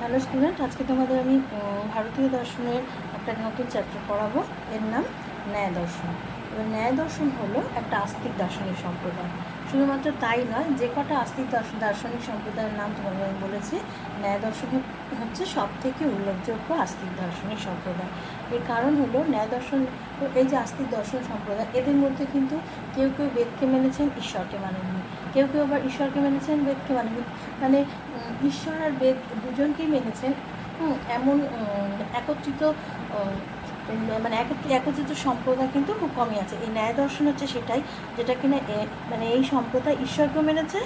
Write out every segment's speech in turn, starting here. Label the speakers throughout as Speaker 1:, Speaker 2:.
Speaker 1: Hello student, আজকে তোমাদের আমি ভারতীয় দর্শনের একটা নতুন চ্যাপ্টার পড়াবো। এর নাম ন্যায় দর্শন। এবার ন্যায় দর্শন হলো একটা আস্তিক দার্শনিক সম্প্রদায়। শুধুমাত্র তাই নয়, যে কটা আস্তিক দার্শনিক সম্প্রদায়ের নাম তোমাদের আমি বলেছি, ন্যায় দর্শন হচ্ছে সব থেকে উল্লেখযোগ্য আস্তিক দার্শনিক সম্প্রদায়। এর কারণ হলো ন্যায় দর্শন, এই যে আস্তিক দর্শন সম্প্রদায়, এদের মধ্যে কিন্তু কেউ কেউ বেদকে মেনেছেন, ঈশ্বরকে মানেননি। কেউ কেউ আবার ঈশ্বরকে মেনেছেন, বেদকে মানেননি। মানে ঈশ্বর আর বেদ দুজনকেই মেনেছেন। এমন একত্রিত মানে একত্রিত সম্প্রদায় কিন্তু খুব কমই আছে। এই ন্যায় দর্শন হচ্ছে সেটাই, যেটা কিনা মানে এই সম্প্রদায় ঈশ্বরকেও মেনেছে,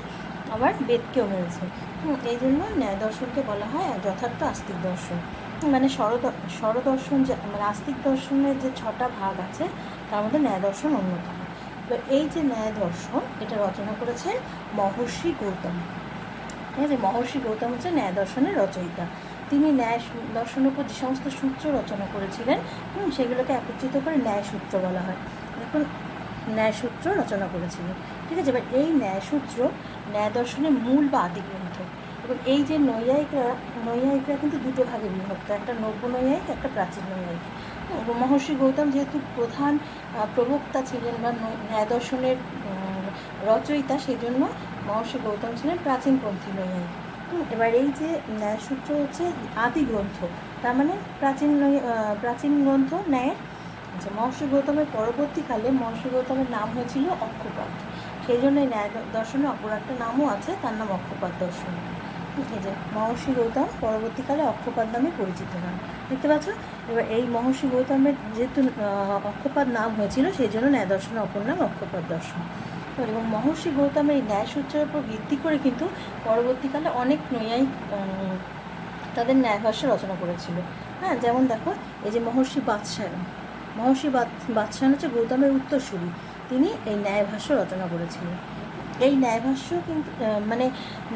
Speaker 1: আবার বেদকেও মেনেছে। এই জন্য ন্যায় দর্শনকে বলা হয় যথার্থ আস্তিক দর্শন। মানে স্বরদর্শন, যে মানে আস্তিক দর্শনের যে 6টা ভাগ আছে, তার মধ্যে ন্যায় দর্শন অন্যতম। এবার এই যে ন্যায় দর্শন, এটা রচনা করেছেন মহর্ষি গৌতম। ঠিক আছে, মহর্ষি গৌতম হচ্ছে ন্যায় দর্শনের রচয়িতা। তিনি ন্যায় দর্শনের উপর যে সমস্ত সূত্র রচনা করেছিলেন, সেগুলোকে একত্রিত করে ন্যায় সূত্র বলা হয়। দেখুন, ন্যায় সূত্র রচনা করেছিলেন। ঠিক আছে, এবার এই ন্যায় সূত্র ন্যায় দর্শনের মূল বা আদি গ্রন্থ। এবং এই যে নৈয়ায়িকরা কিন্তু দুটো ভাগে বিভক্ত, একটা নব্য নৈয়ায়িক, একটা প্রাচীন নৈয়ায়িক। মহর্ষি গৌতম যেহেতু প্রধান প্রবক্তা ছিলেন বা ন্যায় দর্শনের রচয়িতা, সেই জন্য মহর্ষি গৌতম ছিলেন প্রাচীনপন্থী নৈয়ায়িক। এবার এই যে ন্যায়সূত্র হচ্ছে আদি গ্রন্থ, তার মানে প্রাচীন গ্রন্থ ন্যায়ের। আচ্ছা, মহর্ষি গৌতমের পরবর্তীকালে মহর্ষি গৌতমের নাম হয়েছিল অক্ষপাদ। সেই জন্য এই ন্যায় দর্শনে অপর একটা নামও আছে, তার নাম অক্ষপাদ দর্শন। এই যে মহর্ষি গৌতম পরবর্তীকালে অক্ষপাদ নামে পরিচিত হন, দেখতে পাচ্ছ। এবার এই মহর্ষি গৌতমের যেহেতু অক্ষপাদ নাম হয়েছিল, সেই জন্য ন্যায় দর্শনের অপর নাম অক্ষপাদ দর্শন। এবং মহর্ষি গৌতমের এই ন্যায় সূত্রের উপর ভিত্তি করে কিন্তু পরবর্তীকালে অনেক নৈয়ায়িক তাদের ন্যায়ভাষ্য রচনা করেছিল। হ্যাঁ, যেমন দেখো, এই যে মহর্ষি বাৎসায়ন হচ্ছে গৌতমের উত্তরসূরি। তিনি এই ন্যায়ভাষ্য রচনা করেছিলেন। এই ন্যায়ভাষ্য কিন্তু মানে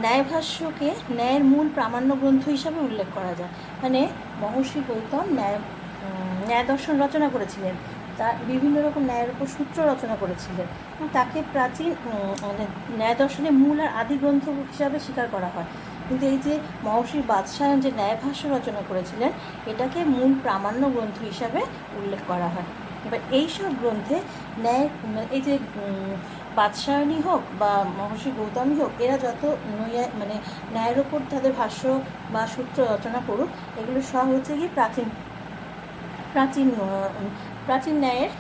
Speaker 1: ন্যায়ভাষ্যকে ন্যায়ের মূল প্রামাণ্য গ্রন্থ হিসাবে উল্লেখ করা যায়। মানে মহর্ষি গৌতম ন্যায় দর্শন রচনা করেছিলেন, তার বিভিন্ন রকম ন্যায়ের উপর সূত্র রচনা করেছিলেন। তাকে প্রাচীন মানে ন্যায় দর্শনের মূল আর আদি গ্রন্থ হিসাবে স্বীকার করা হয়। কিন্তু এই যে মহর্ষি বাৎসায়ন যে ন্যায়ভাষ্য রচনা করেছিলেন, এটাকে মূল প্রামাণ্য গ্রন্থ হিসাবে উল্লেখ করা হয়। এবার এইসব গ্রন্থে ন্যায়, এই যে বাৎসায়নই হোক বা মহর্ষি গৌতমই হোক, এরা যত মানে ন্যায়ের ওপর তাদের ভাষ্য বা সূত্র রচনা করুক, এগুলো সব হচ্ছে কি প্রাচীন ন্যায়ের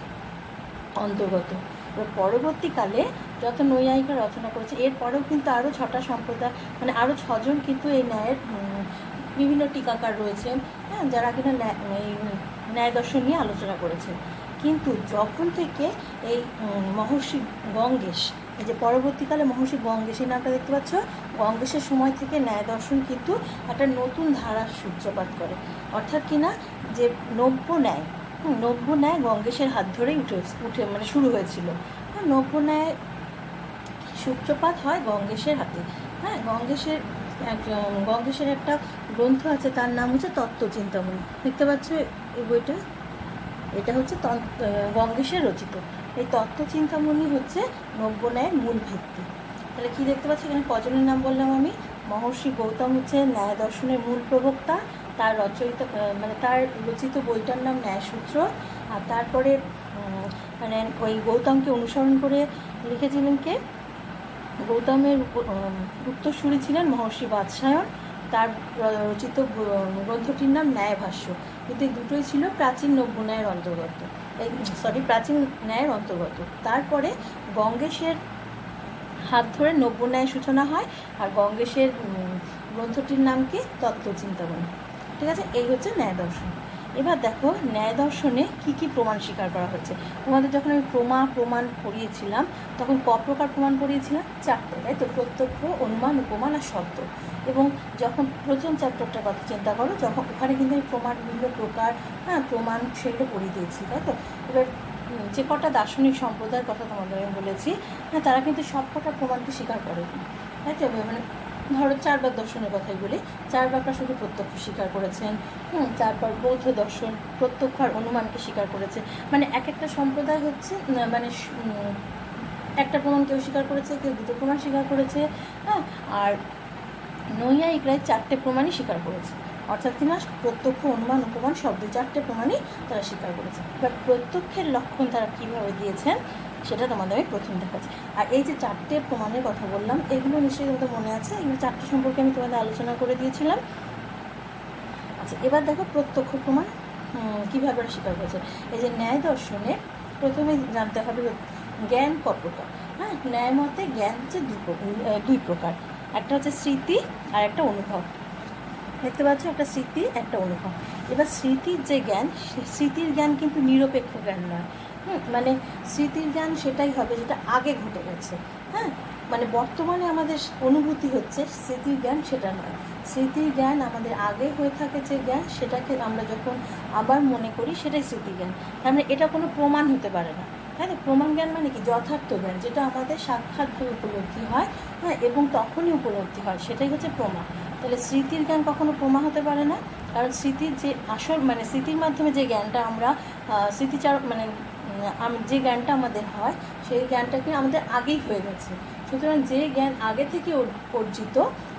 Speaker 1: অন্তর্গত। এবার পরবর্তীকালে যত নৈয়ায়িকা রচনা করেছে, এরপরেও কিন্তু আরও 6টা সম্প্রদায়, মানে আরও 6জন কিন্তু এই ন্যায়ের বিভিন্ন টিকাকার রয়েছেন, হ্যাঁ, যারা কিনা এই ন্যায় দর্শন নিয়ে আলোচনা করেছেন। কিন্তু যখন থেকে এই মহর্ষি গঙ্গেশ, এই যে পরবর্তীকালে মহর্ষি গঙ্গেশ, এই নামটা দেখতে পাচ্ছ, গঙ্গেশের সময় থেকে ন্যায় দর্শন কিন্তু একটা নতুন ধারার সূত্রপাত করে। অর্থাৎ কিনা যে নব্য ন্যায় গঙ্গেশের হাত ধরেই উঠে মানে শুরু হয়েছিল। নব্য ন্যায় সূত্রপাত হয় গঙ্গেশের হাতে। হ্যাঁ, গঙ্গেশের একটা গ্রন্থ আছে, তার নাম হচ্ছে তত্ত্বচিন্তামণি। দেখতে পাচ্ছ এই বইটা, এটা হচ্ছে গঙ্গেশের রচিত। এই তত্ত্বচিন্তামণি হচ্ছে নব্য ন্যায়ের মূল ভিত্তি। তাহলে কী দেখতে পাচ্ছি এখানে? কজনের নাম বললাম আমি? মহর্ষি গৌতম হচ্ছে ন্যায় দর্শনের মূল প্রবক্তা, তার রচয়িতা মানে তার রচিত বইটার নাম ন্যায়সূত্র। আর তারপরে মানে ওই গৌতমকে অনুসরণ করে লিখেছিলেন কে? গৌতমের উত্তরসূরি ছিলেন মহর্ষি বাৎসায়ন। তার রচিত গ্রন্থটির নাম ন্যায়ভাষ্য। কিন্তু এই দুটোই ছিল প্রাচীন নব্য ন্যায়ের অন্তর্গত, প্রাচীন ন্যায়ের অন্তর্গত। তারপরে গঙ্গেশের হাত ধরে নব্য ন্যায়ের সূচনা হয়, আর গঙ্গেশের গ্রন্থটির নাম কি? তত্ত্বচিন্তামণি। ঠিক আছে, এই হচ্ছে ন্যায় দর্শন। এবার দেখো, ন্যায় দর্শনে কী কী প্রমাণ স্বীকার করা হচ্ছে। তোমাদের যখন আমি প্রমাণ পড়িয়েছিলাম, তখন ক প্রকার প্রমাণ পড়িয়েছিলাম? 4টে, তাই তো? প্রত্যক্ষ, অনুমান, উপমান আর শব্দ। এবং যখন প্রথম চ্যাপ্টারটার কথা চিন্তা করো, যখন ওখানে কিন্তু আমি প্রমাণ বিভিন্ন প্রকার, হ্যাঁ, প্রমাণ সেগুলো পড়িয়ে দিয়েছি, তাই তো? এবার যে কটা দার্শনিক সম্প্রদায়ের কথা তোমাদের আমি বলেছি, হ্যাঁ, তারা কিন্তু সব কটা প্রমাণকে স্বীকার করেনি, তাই তো? মানে ধরো চার্বাক দর্শনের কথাই বলি, চার্বাকরা শুধু প্রত্যক্ষ স্বীকার করেছেন। তারপর বৌদ্ধ দর্শন প্রত্যক্ষ আর অনুমানকে স্বীকার করেছে। মানে এক একটা সম্প্রদায় হচ্ছে মানে একটা প্রমাণ কেউ স্বীকার করেছে, কেউ দুটো প্রমাণ স্বীকার করেছে, হ্যাঁ। আর নৈয়ায়িকরাই 4টে প্রমাণই স্বীকার করেছে, অর্থাৎ কিনা প্রত্যক্ষ, অনুমান, উপমান, শব্দ 4টে প্রমাণই তারা স্বীকার করেছে। এবার প্রত্যক্ষের লক্ষণ তারা কীভাবে দিয়েছেন সেটা তোমাদের আমি প্রথম দেখাচ্ছি। আর এই যে 4টে প্রমাণের কথা বললাম, এগুলো নিশ্চয়ই তোমাদের মনে আছে, এগুলো 4টে সম্পর্কে আমি তোমাদের আলোচনা করে দিয়েছিলাম। আচ্ছা, এবার দেখো প্রত্যক্ষ প্রমাণ কীভাবে ওরা স্বীকার করেছে। এই যে ন্যায় দর্শনে প্রথমে জানতে হবে জ্ঞান ক প্রকার। হ্যাঁ, ন্যায় মতে জ্ঞান হচ্ছে দুই প্রকার, একটা হচ্ছে স্মৃতি আর একটা অনুভব। দেখতে পাচ্ছ, একটা স্মৃতি, একটা অনুভব। এবার স্মৃতির যে জ্ঞান, স্মৃতির জ্ঞান কিন্তু নিরপেক্ষ জ্ঞান নয়। মানে স্মৃতির জ্ঞান সেটাই হবে যেটা আগে ঘটে গেছে। হ্যাঁ, মানে বর্তমানে আমাদের অনুভূতি হচ্ছে, স্মৃতির জ্ঞান সেটা নয়। স্মৃতির জ্ঞান আমাদের আগে হয়ে থাকে যে জ্ঞান, সেটাকে আমরা যখন আবার মনে করি সেটাই স্মৃতি জ্ঞান। তার মানে এটা কোনো প্রমাণ হতে পারে না, তাই না? প্রমাণ জ্ঞান মানে কি? যথার্থ জ্ঞান, যেটা আমাদের সাক্ষাৎভাবে উপলব্ধি হয়, হ্যাঁ, এবং তখনই উপলব্ধি হয়, সেটাই হচ্ছে প্রমা। তাহলে স্মৃতির জ্ঞান কখনো প্রমা হতে পারে না, কারণ স্মৃতির যে আসল মানে স্মৃতির মাধ্যমে যে জ্ঞানটা আমরা স্মৃতিচার মানে যে জ্ঞানটা আমাদের হয়, সেই জ্ঞানটাকে আমাদের আগেই হয়ে গেছে। সুতরাং যে জ্ঞান আগে থেকে অর্জিত,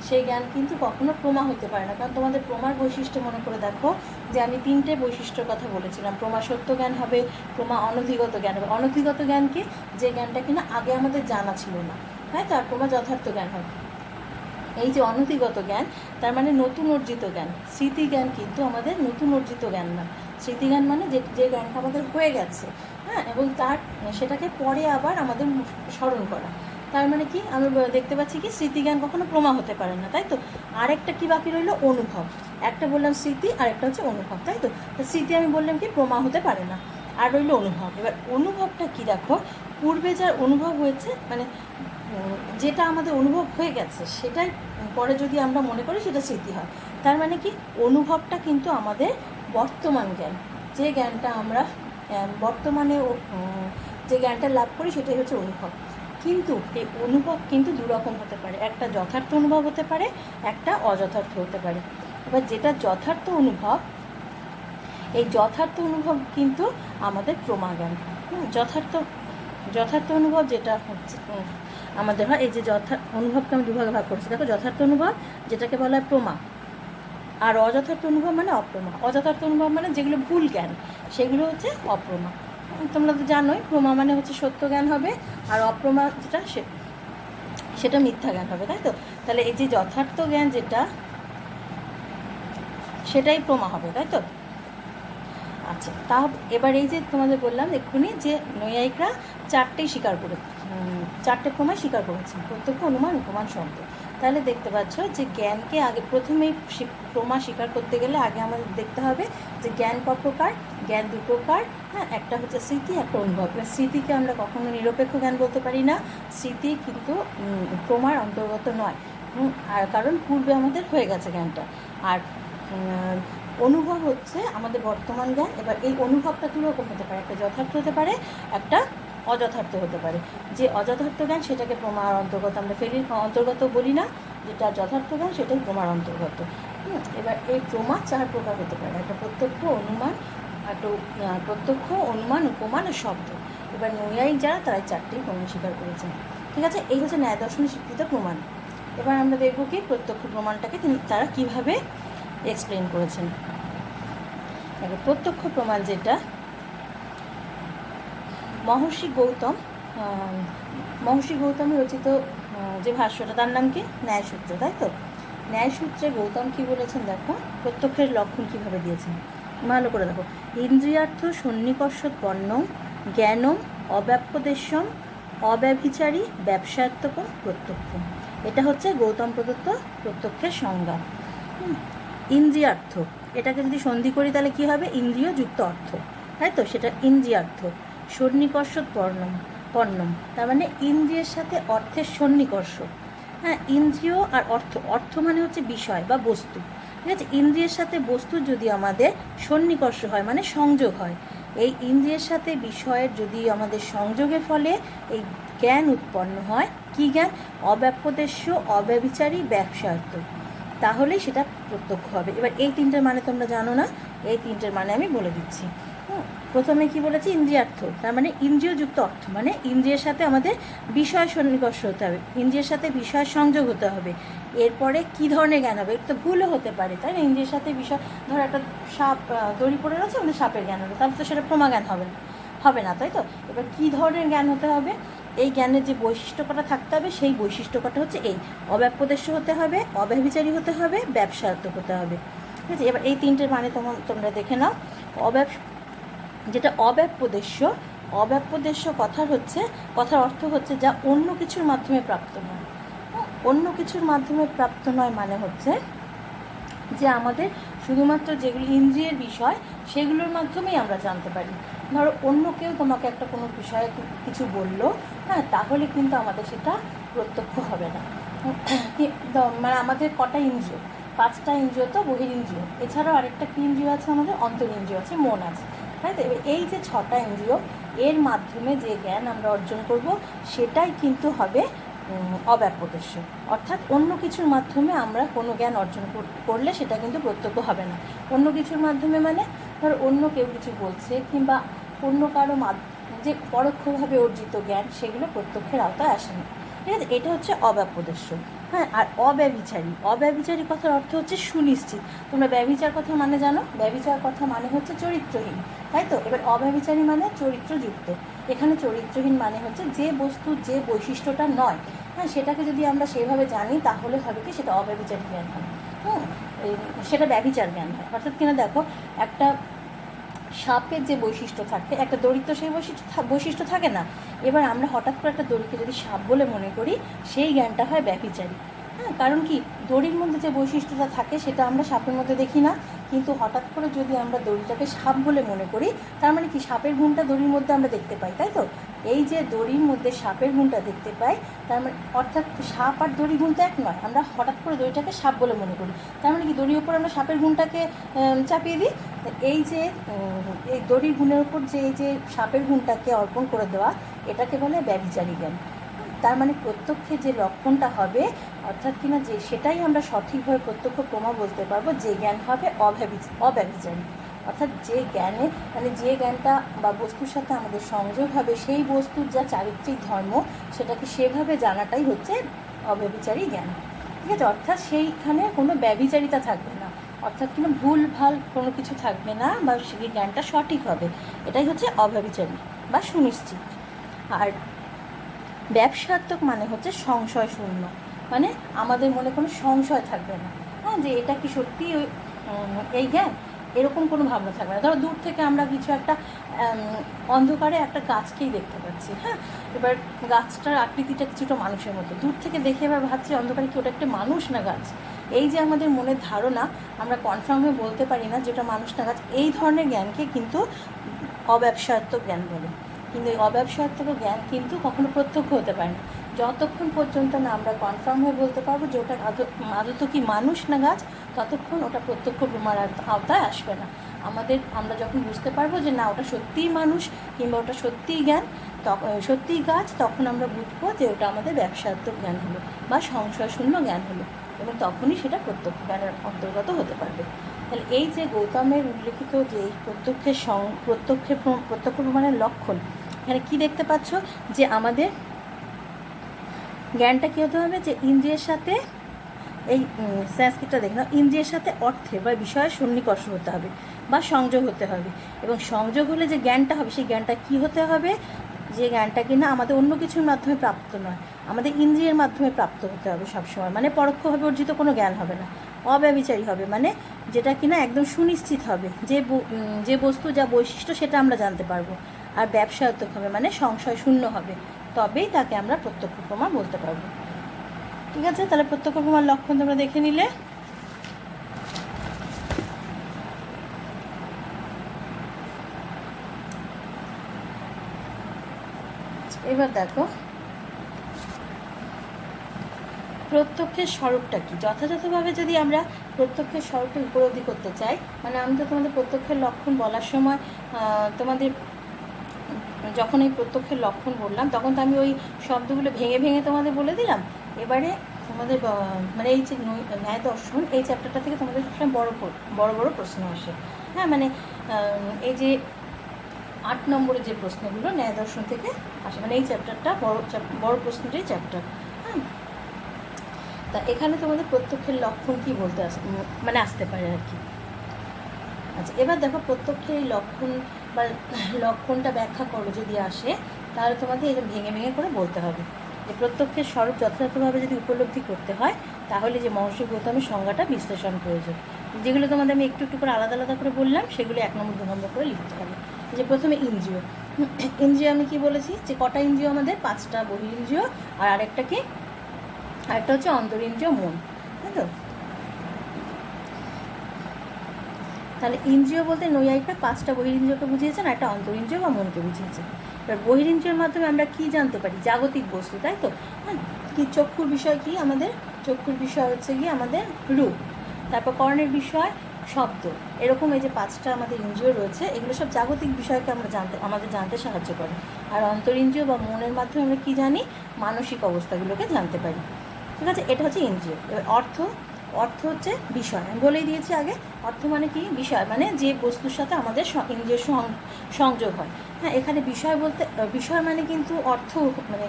Speaker 1: সেই জ্ঞান কিন্তু কখনো প্রমা হতে পারে না। কারণ তোমাদের প্রমার বৈশিষ্ট্য মনে করে দেখো যে আমি 3টে বৈশিষ্ট্যর কথা বলেছিলাম। প্রমা সত্য জ্ঞান হবে, প্রমা অনধিগত জ্ঞান হবে। অনধিগত জ্ঞানকে, যে জ্ঞানটা কিনা আগে আমাদের জানা ছিল না, তাই তো। আর প্রমা যথার্থ জ্ঞান হবে। এই যে অনধিগত জ্ঞান, তার মানে নতুন অর্জিত জ্ঞান। স্মৃতি জ্ঞান কিন্তু আমাদের নতুন অর্জিত জ্ঞান না। স্মৃতি জ্ঞান মানে যে জ্ঞানটা আমাদের হয়ে গেছে, হ্যাঁ, এবং সেটাকে পরে আবার আমাদের স্মরণ করা। তার মানে কি, আমি দেখতে পাচ্ছি কি স্মৃতিজ্ঞান কখনো প্রমা হতে পারে না, তাই তো। আরেকটা কি বাকি রইলো? অনুভব। একটা বললাম স্মৃতি, আরেকটা হচ্ছে অনুভব, তাই তো। স্মৃতি আমি বললাম কি প্রমা হতে পারে না, আর রইলো অনুভব। এবার অনুভবটা কি দেখো, পূর্বে যার অনুভব হয়েছে, মানে যেটা আমাদের অনুভব হয়ে গেছে সেটাই পরে যদি আমরা মনে করি সেটা স্মৃতি হয়। তার মানে কি, অনুভবটা কিন্তু আমাদের বর্তমান জ্ঞান, যে জ্ঞানটা আমরা বর্তমানে যে জ্ঞানটা লাভ করি সেটাই হচ্ছে অনুভব। কিন্তু এই অনুভব কিন্তু দুরকম হতে পারে, একটা যথার্থ অনুভব হতে পারে, একটা অযথার্থ হতে পারে। এবার যেটা যথার্থ অনুভব, এই যথার্থ অনুভব কিন্তু আমাদের প্রমা জ্ঞান। যথার্থ অনুভব যেটা হচ্ছে আমাদের হয়, এই যে অনুভবকে আমি দুভাগে ভাগ করেছি দেখো। যথার্থ অনুভব যেটাকে বলা হয় প্রমা, আর অযথার্থ অনুভব মানে অপ্রমা। অযথার্থ অনুভব মানে যেগুলো ভুল জ্ঞান, সেগুলো হচ্ছে অপ্রমা। তোমরা তো জানোই, প্রমা মানে হচ্ছে সত্য জ্ঞান হবে, আর অপ্রমা যেটা সেটা মিথ্যা জ্ঞান হবে, তাই তো। তাহলে এই যে যথার্থ জ্ঞান যেটা, সেটাই প্রমা হবে, তাই তো। আচ্ছা, তা এবার এই যে তোমাদের বললাম এক্ষুনি যে নৈয়ায়িকরা 4টেই স্বীকার করে, 4টে প্রমাণ স্বীকার করেছেন, প্রত্যক্ষ, অনুমান, উপমান, শব্দ। তাহলে দেখতে পাচ্ছ যে জ্ঞানকে আগে প্রথমেই প্রমা স্বীকার করতে গেলে আগে আমাদের দেখতে হবে যে জ্ঞান ক প্রকার। জ্ঞান 2 প্রকার, হ্যাঁ, একটা হচ্ছে স্মৃতি, একটা অনুভব। স্মৃতিকে আমরা কখনো নিরপেক্ষ জ্ঞান বলতে পারি না, স্মৃতি কিন্তু প্রমার অন্তর্গত নয়, আর কারণ পূর্বে আমাদের হয়ে গেছে জ্ঞানটা। আর অনুভব হচ্ছে আমাদের বর্তমান জ্ঞান। এবার এই অনুভবটা দুরকম হতে পারে, একটা যথার্থ হতে পারে, একটা অযথার্থ হতে পারে। যে অযথার্থ জ্ঞান সেটাকে প্রমার অন্তর্গত আমরা অন্তর্গত বলি না, যেটা যথার্থ জ্ঞান সেটাই প্রমার অন্তর্গত। এবার এই প্রমা 4 প্রকার হতে পারে, একটা প্রত্যক্ষ, অনুমান, একটা প্রত্যক্ষ, অনুমান, উপমান আর শব্দ। এবার নৈয়ায়িক যারা, তারা 4টেই প্রমাণ স্বীকার করেছেন। ঠিক আছে, এই হচ্ছে ন্যায় দর্শনের স্বীকৃত প্রমাণ। এবার আমরা দেখব কি প্রত্যক্ষ প্রমাণটাকে তারা কীভাবে এক্সপ্লেন করেছেন। প্রত্যক্ষ প্রমাণ যেটা, মহর্ষি গৌতম রচিত যে ভাষ্যটা, তার নাম কি? ন্যায়সূত্র, তাই তো। ন্যায়সূত্রে গৌতম কি বলেছেন দেখো, প্রত্যক্ষের লক্ষণ কিভাবে দিয়েছেন, ভালো করে দেখো। ইন্দ্রিয়ার্থ সন্নিকর্ষোৎপন্নম জ্ঞানম অব্যাপ্যদেশ্যম অব্যভিচারী ব্যবসায়ত্মকম প্রত্যক্ষম। এটা হচ্ছে গৌতম প্রদত্ত প্রত্যক্ষের সংজ্ঞা। ইন্দ্রিয়ার্থ, এটাকে যদি সন্ধি করি তাহলে কি হবে? ইন্দ্রিয় যুক্ত অর্থ, তাই তো। সেটা ইন্দ্রিয়ার্থ। সন্নিকর্ষোৎপন্নম, তার মানে ইন্দ্রিয়ের সাথে অর্থের সন্নিকর্ষ। হ্যাঁ, ইন্দ্রিয় আর অর্থ মানে হচ্ছে বিষয় বা বস্তু, ঠিক আছে। ইন্দ্রিয়ের সাথে বস্তু যদি আমাদের সন্নিকর্ষ হয়, মানে সংযোগ হয়, এই ইন্দ্রিয়ের সাথে বিষয়ের যদি আমাদের সংযোগের ফলে এই জ্ঞান উৎপন্ন হয়, কি জ্ঞান? অব্যাপ্যদেশ্য, অব্যভিচারী, ব্যবসায়ত্ব, তাহলেই সেটা প্রত্যক্ষ হবে। এবার এই 3টের মানে তোমরা জানো না, এই 3টের মানে আমি বলে দিচ্ছি। প্রথমে কি বলেছি? ইন্দ্রিয়ার্থ, তার মানে ইন্দ্রিয়যুক্ত অর্থ, মানে ইন্দ্রিয়ের সাথে আমাদের বিষয় সন্নিকর্ষ হতে হবে, ইন্দ্রিয়ের সাথে বিষয় সংযোগ হতে হবে। এরপরে কী ধরনের জ্ঞান হবে? এটা তো ভুলও হতে পারে, তাই না? ইন্দ্রিয়ের সাথে বিষয়, ধরো একটা সাপ দড়ি পড়ে রয়েছে, আমাদের সাপের জ্ঞান হবে, তাহলে তো সেটা প্রমা জ্ঞান হবে না, তাই তো? এবার কী ধরনের জ্ঞান হতে হবে? এই জ্ঞানের যে বৈশিষ্ট্যটা থাকতে হবে, সেই বৈশিষ্ট্যটা হচ্ছে এই অব্যপদেশ্য হতে হবে, অব্যভিচারী হতে হবে, ব্যবসায়ত্মক হতে হবে। ঠিক আছে, এবার এই তিনটের মানে তোমরা দেখে নাও। যেটা অব্যপদেশ্য কথার অর্থ হচ্ছে যা অন্য কিছুর মাধ্যমে প্রাপ্ত নয়। অন্য কিছুর মাধ্যমে প্রাপ্ত নয় মানে হচ্ছে যে আমাদের শুধুমাত্র যেগুলি ইন্দ্রিয়ের বিষয় সেগুলোর মাধ্যমেই আমরা জানতে পারি। ধরো অন্য কেউ তোমাকে একটা কোনো বিষয়ে কিছু বললো, হ্যাঁ, তাহলে কিন্তু আমাদের সেটা প্রত্যক্ষ হবে না। মানে আমাদের কটা ইন্দ্রিয়? 5টা ইন্দ্রিয় তো বহিরিন্দ্রিয়, এছাড়াও আরেকটা কী ইন্দ্রিয় আছে? আমাদের অন্তরিন্দ্রিয় আছে, মন আছে, তাই তো? এই যে 6টা ইন্দ্রিয়, এর মাধ্যমে যে জ্ঞান আমরা অর্জন করব সেটাই কিন্তু হবে অব্যপদেশ্য। অর্থাৎ অন্য কিছুর মাধ্যমে আমরা কোনো জ্ঞান অর্জন করলে সেটা কিন্তু প্রত্যক্ষ হবে না। অন্য কিছুর মাধ্যমে মানে ধর অন্য কেউ কিছু বলছে, কিংবা অন্য কারো যে পরোক্ষভাবে অর্জিত জ্ঞান, সেগুলো প্রত্যক্ষের আওতায় আসে না। ঠিক আছে, এটা হচ্ছে অব্যপদেশ্য। হ্যাঁ, আর অব্যভিচারী কথার অর্থ হচ্ছে সুনিশ্চিত। তোমরা ব্যভিচার কথা মানে জানো? ব্যভিচার কথা মানে হচ্ছে চরিত্রহীন, তাই তো? এবার অব্যভিচারী মানে চরিত্রযুক্ত। এখানে চরিত্রহীন মানে হচ্ছে যে বস্তুর যে বৈশিষ্ট্যটা নয়, হ্যাঁ, সেটাকে যদি আমরা সেভাবে জানি তাহলে হবে কি সেটা অব্যভিচারী জ্ঞান হয়। সেটা ব্যভিচার জ্ঞান হয়। অর্থাৎ কিনা দেখো, একটা সাপের যে বৈশিষ্ট্য থাকে, একটা দড়ির তো সেই বৈশিষ্ট্য থাকে না। এবার আমরা হঠাৎ করে একটা দড়িকে যদি সাপ বলে মনে করি, সেই জ্ঞানটা হয় ব্যভিচারী। হ্যাঁ, কারণ কি, দড়ির মধ্যে যে বৈশিষ্ট্যটা থাকে সেটা আমরা সাপের মধ্যে দেখি না, কিন্তু হঠাৎ করে যদি আমরা দড়িটাকে সাপ বলে মনে করি, তার মানে কি সাপের গুণটা দড়ির মধ্যে আমরা দেখতে পাই, তাই তো? এই যে দড়ির মধ্যে সাপের গুণটা দেখতে পাই, তার মানে অর্থাৎ সাপ আর দড়ি গুণ তো এক নয়। আমরা হঠাৎ করে দড়িটাকে সাপ বলে মনে করি, তার মানে কি দড়ির ওপর আমরা সাপের গুণটাকে চাপিয়ে দিই। এই যে এই দড়ির গুণের ওপর যে এই যে সাপের গুণটাকে অর্পণ করে দেওয়া, এটাকে বলে ব্যভিচারী জ্ঞান। তার মানে প্রত্যক্ষে যে লক্ষণটা হবে, অর্থাৎ কিনা যে সেটাই আমরা সঠিকভাবে প্রত্যক্ষ প্রমা বলতে পারবো, যে জ্ঞান হবে অব্যভিচারী। অর্থাৎ যে জ্ঞানে মানে যে জ্ঞানটা বা বস্তুর সাথে আমাদের সংযোগ হবে, সেই বস্তুর যা চারিত্রিক ধর্ম সেটাকে সেভাবে জানাটাই হচ্ছে অব্যভিচারী জ্ঞান। ঠিক আছে, অর্থাৎ সেইখানে কোনো ব্যভিচারিতা থাকবে না, অর্থাৎ কিনা ভুল ভাল কোনো কিছু থাকবে না, বা সেই জ্ঞানটা সঠিক হবে। এটাই হচ্ছে অব্যভিচারী বা সুনিশ্চিত। আর ব্যবসাত্মক মানে হচ্ছে সংশয় শূন্য, মানে আমাদের মনে কোনো সংশয় থাকবে না, হ্যাঁ, যে এটা কি সত্যি এই জ্ঞান, এরকম কোনো ভাবনা থাকবে না। ধরো দূর থেকে আমরা কিছু একটা অন্ধকারে একটা গাছকেই দেখতে পাচ্ছি, হ্যাঁ, এবার গাছটার আকৃতিটা কিছুটা মানুষের মতো, দূর থেকে দেখে এবার ভাবছি অন্ধকারে কি ওটা একটা মানুষ না গাছ। এই যে আমাদের মনের ধারণা, আমরা কনফার্মে বলতে পারি না যেটা মানুষ না গাছ, এই ধরনের জ্ঞানকে কিন্তু অব্যবসায়ত্মক জ্ঞান বলে। কিন্তু এই অব্যবসায়ত্মক জ্ঞান কিন্তু কখনো প্রত্যক্ষ হতে পারে না, যতক্ষণ পর্যন্ত না আমরা কনফার্ম হয়ে বলতে পারবো যে ওটা আদত কি মানুষ না গাছ, ততক্ষণ ওটা প্রত্যক্ষ প্রমার আওতায় আসবে না। আমরা যখন বুঝতে পারবো যে না ওটা সত্যিই মানুষ, কিংবা ওটা সত্যিই জ্ঞান, সত্যিই গাছ, তখন আমরা বুঝবো যে ওটা আমাদের ব্যবসাত্মক জ্ঞান হলো বা সংশয়শূন্য জ্ঞান হলো, এবং তখনই সেটা প্রত্যক্ষ জ্ঞানের অন্তর্গত হতে পারবে। তাহলে এই যে গৌতমের উল্লেখিত যে এই প্রত্যক্ষ প্রমাণের লক্ষণ, এখানে কী দেখতে পাচ্ছ? যে আমাদের জ্ঞানটা কী হতে হবে? যে ইন্দ্রিয়ের সাথে, এই সংস্কৃতটা দেখে নাও, ইন্দ্রিয়ের সাথে অর্থে বা বিষয়ের সন্নিকর্ষ হতে হবে বা সংযোগ হতে হবে, এবং সংযোগ হলে যে জ্ঞানটা হবে, সেই জ্ঞানটা কী হতে হবে? যে জ্ঞানটা কিনা আমাদের অন্য কিছুর মাধ্যমে প্রাপ্ত নয়, আমাদের ইন্দ্রিয়ের মাধ্যমে প্রাপ্ত হতে হবে সবসময়, মানে পরোক্ষভাবে অর্জিত কোনো জ্ঞান হবে না, অব্যভিচারী হবে, মানে যেটা কিনা একদম সুনিশ্চিত হবে, যে বস্তু যা বৈশিষ্ট্য সেটা আমরা জানতে পারবো। আর ব্যবসায়ত্মক হবে মানে সংশয় শূন্য হবে, তবেই তাকে আমরা প্রত্যক্ষ প্রমা বলতে পারবো। ঠিক আছে, তাহলে প্রত্যক্ষ প্রমার লক্ষণ তোমরা দেখে নিলে। এবার দেখো প্রত্যক্ষের স্বরূপটা কি। যথাযথভাবে যদি আমরা প্রত্যক্ষের স্বরূপটা উপলব্ধি করতে চাই, মানে আমি তো তোমাদের প্রত্যক্ষের লক্ষণ বলার সময় তোমাদের যখন এই প্রত্যক্ষের লক্ষণ বললাম, তখন তো আমি ওই শব্দগুলো ভেঙে ভেঙে তোমাদের বলে দিলাম। এবারে তোমাদের মানে এই যে ন্যায় দর্শন, এই চ্যাপ্টারটা থেকে তোমাদের সবসময় বড় বড় প্রশ্ন আসে, হ্যাঁ, মানে এই যে 8 নম্বরের যে প্রশ্নগুলো ন্যায় দর্শন থেকে আসে, মানে এই চ্যাপ্টারটা বড় প্রশ্নেরই চ্যাপ্টার, হ্যাঁ। তা এখানে তোমাদের প্রত্যক্ষের লক্ষণ কি বলতে মানে আসতে পারে আর কি। আচ্ছা, এবার দেখো প্রত্যক্ষের এই লক্ষণ বা লক্ষণটা ব্যাখ্যা করো যদি আসে, তাহলে তোমাদের এটা ভেঙে ভেঙে করে বলতে হবে যে প্রত্যক্ষের স্বরূপ যথাযথভাবে যদি উপলব্ধি করতে হয় তাহলে যে মহর্ষি গৌতমের সংজ্ঞাটা বিশ্লেষণ প্রয়োজন। যেগুলো তোমাদের আমি একটু একটু করে আলাদা আলাদা করে বললাম সেগুলো 1 নম্বর 2 নম্বর করে লিখতে হবে। যে প্রথমে ইন্দ্রিয়। ইন্দ্রিয় আমি কি বলেছি যে কটা ইন্দ্রিয় আমাদের? 5টা বহিরিন্দ্রিয়, আর আরেকটা কি? আরেকটা হচ্ছে অন্তরিন্দ্রিয় মন, তাই তো? তাহলে ইন্দ্রিয় বলতে নৈয়ায়িকরা 5টা বহিরিন্দ্রিয়কে বুঝিয়েছেন, আর একটা অন্তরিন্দ্রিয় বা মনকে বুঝিয়েছে। এবার বহিরিন্দ্রিয়ের মাধ্যমে আমরা কি জানতে পারি? জাগতিক বস্তু, তাই তো? হ্যাঁ, কি চক্ষুর বিষয় কি আমাদের? চক্ষুর বিষয় হচ্ছে কি আমাদের রূপ। তারপর কর্ণের বিষয় শব্দ। এরকম এই যে 5টা আমাদের ইন্দ্রিয় রয়েছে, এগুলো সব জাগতিক বিষয়কে আমাদের জানতে সাহায্য করে। আর অন্তরিন্দ্রিয় বা মনের মাধ্যমে আমরা কি জানি? মানসিক অবস্থাগুলোকে জানতে পারি। ঠিক আছে, এটা হচ্ছে ইন্দ্রিয়। এবার অর্থ। অর্থ হচ্ছে বিষয়, আমি বলেই দিয়েছি আগে। অর্থ মানে কি? বিষয় মানে যে বস্তুর সাথে আমাদের ইন্দ্রিয়ের সংযোগ হয়। হ্যাঁ, এখানে বিষয় বলতে বিষয় মানে কিন্তু অর্থ মানে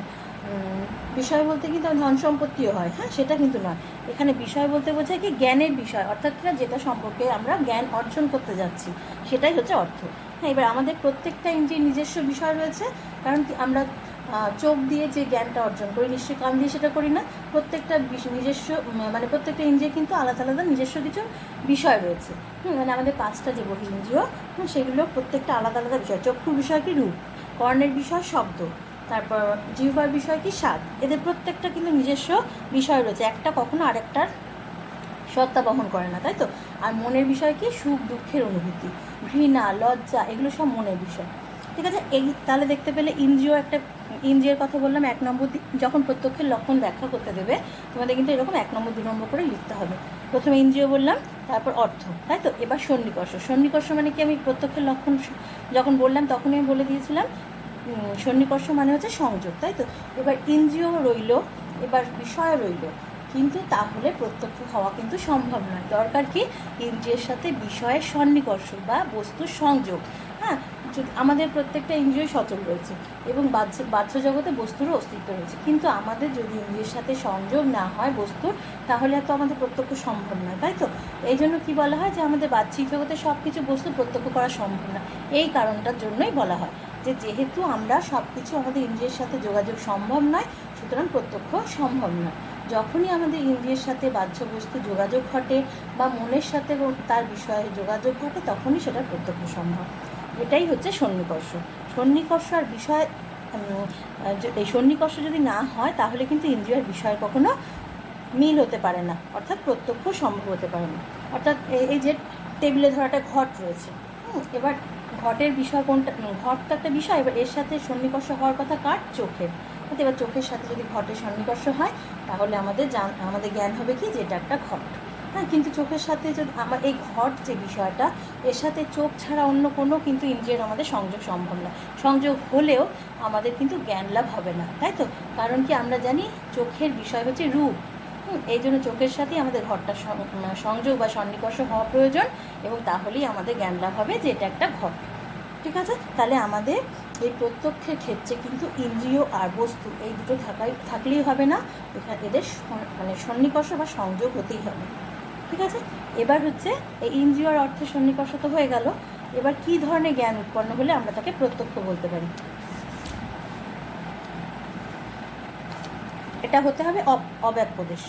Speaker 1: বিষয় বলতে কিন্তু ধন সম্পত্তিও হয়, হ্যাঁ সেটা কিন্তু নয়। এখানে বিষয় বলতে বোঝায় কি জ্ঞানের বিষয়, অর্থাৎ কিনা যেটা সম্পর্কে আমরা জ্ঞান অর্জন করতে যাচ্ছি সেটাই হচ্ছে অর্থ। হ্যাঁ, এবার আমাদের প্রত্যেকটা ইন্দ্রিয়ের নিজস্ব বিষয় রয়েছে, কারণ কি আমরা চোখ দিয়ে যে জ্ঞানটা অর্জন করি নিশ্চয়ই কান দিয়ে সেটা করি না। প্রত্যেকটা নিজস্ব মানে প্রত্যেকটা ইন্দ্রিয়ে কিন্তু আলাদা আলাদা নিজস্ব কিছু বিষয় রয়েছে। মানে আমাদের 5টা যে বহিরিন্দ্রিয় সেগুলো প্রত্যেকটা আলাদা আলাদা বিষয়। চক্ষুর বিষয় কি? রূপ। কর্ণের বিষয় শব্দ। তারপর জিহ্বার বিষয় কি? স্বাদ। এদের প্রত্যেকটা কিন্তু নিজস্ব বিষয় রয়েছে, একটা কখনো আরেকটার সত্তা বহন করে না, তাই তো? আর মনের বিষয় কি? সুখ দুঃখের অনুভূতি, ঘৃণা, লজ্জা, এগুলো সব মনের বিষয়। ঠিক আছে, এই তাহলে দেখতে পেলে ইন্দ্রিয় একটা ইন্দ্রিয়ের কথা বললাম। 1 নম্বর যখন প্রত্যক্ষের লক্ষণ ব্যাখ্যা করতে দেবে তোমাদের কিন্তু এরকম 1 নম্বর 2 নম্বর করে লিখতে হবে। প্রথমে ইন্দ্রিয় বললাম, তারপর অর্থ, তাই তো? এবার সন্নিকর্ষ। সন্নিকর্ষ মানে কি? আমি প্রত্যক্ষের লক্ষণ যখন বললাম তখনই আমি বলে দিয়েছিলাম সন্নিকর্ষ মানে হচ্ছে সংযোগ, তাই তো? এবার ইন্দ্রিয় রইল, এবার বিষয় রইল, কিন্তু তাহলে প্রত্যক্ষ হওয়া কিন্তু সম্ভব নয়। দরকার কি? ইন্দ্রিয়ের সাথে বিষয়ের সন্নিকর্ষ বা বস্তুর সংযোগ। হ্যাঁ, আমাদের প্রত্যেকটা ইন্দ্রিয় সচল রয়েছে এবং বাহ্য জগতে বস্তুরও অস্তিত্ব রয়েছে, কিন্তু আমাদের যদি ইন্দ্রিয়ের সাথে সংযোগ না হয় বস্তুর, তাহলে তো আমাদের প্রত্যক্ষ সম্ভব নয়, তাই তো? এই জন্য কী বলা হয় যে আমাদের বাহ্যিক জগতে সব কিছু বস্তু প্রত্যক্ষ করা সম্ভব না। এই কারণটার জন্যই বলা হয় যে যেহেতু আমরা সব কিছু আমাদের ইন্দ্রিয়ের সাথে যোগাযোগ সম্ভব নয়, সুতরাং প্রত্যক্ষ সম্ভব নয়। যখনই আমাদের ইন্দ্রিয়ের সাথে বাহ্য বস্তু যোগাযোগ ঘটে বা মনের সাথে তার বিষয়ে যোগাযোগ ঘটে, তখনই সেটা প্রত্যক্ষ সম্ভব। এটাই হচ্ছে সন্নিকর্ষ। সন্নিকর্ষ আর বিষয় এই সন্নিকর্ষ যদি না হয় তাহলে কিন্তু ইন্দ্রিয়ের বিষয় কখনো মিল হতে পারে না, অর্থাৎ প্রত্যক্ষ সম্ভব হতে পারে না। অর্থাৎ এই যে টেবিলে ধরাটা ঘট রয়েছে, এবার ঘটের বিষয় কোনটা? ঘট তো একটা বিষয়, এবার এর সাথে সন্নিকর্ষ হওয়ার কথা কার? চোখের। এবার চোখের সাথে যদি ঘটের সন্নিকর্ষ হয় তাহলে আমাদের জ্ঞান হবে কি যে এটা একটা ঘট। হ্যাঁ, কিন্তু চোখের সাথে যদি আমার এই ঘট যে বিষয়টা, এর সাথে চোখ ছাড়া অন্য কোনো কিন্তু ইন্দ্রিয়ের আমাদের সংযোগ সম্ভব না। সংযোগ হলেও আমাদের কিন্তু জ্ঞান লাভ হবে না, তাই তো? কারণ কি আমরা জানি চোখের বিষয় হচ্ছে রূপ। এই জন্য চোখের সাথেই আমাদের ঘটটা সংযোগ বা সন্নিকর্ষ হওয়া প্রয়োজন, এবং তাহলেই আমাদের জ্ঞান লাভ হবে যে এটা একটা ঘট। ঠিক আছে, তাহলে আমাদের এই প্রত্যক্ষের ক্ষেত্রে কিন্তু ইন্দ্রিয় আর বস্তু এই দুটো থাকলেই হবে না, এদের মানে সন্নিকর্ষ বা সংযোগ হতেই হবে। ঠিক আছে, এবার হচ্ছে এই ইন্দ্রিয় আর অর্থের সন্নিকর্ষ তো হয়ে গেল। এবার কি ধরনের জ্ঞান উৎপন্ন হলে আমরা তাকে প্রত্যক্ষ বলতে পারি? এটা হতে হবে অব্যাপ্যদেশ্য।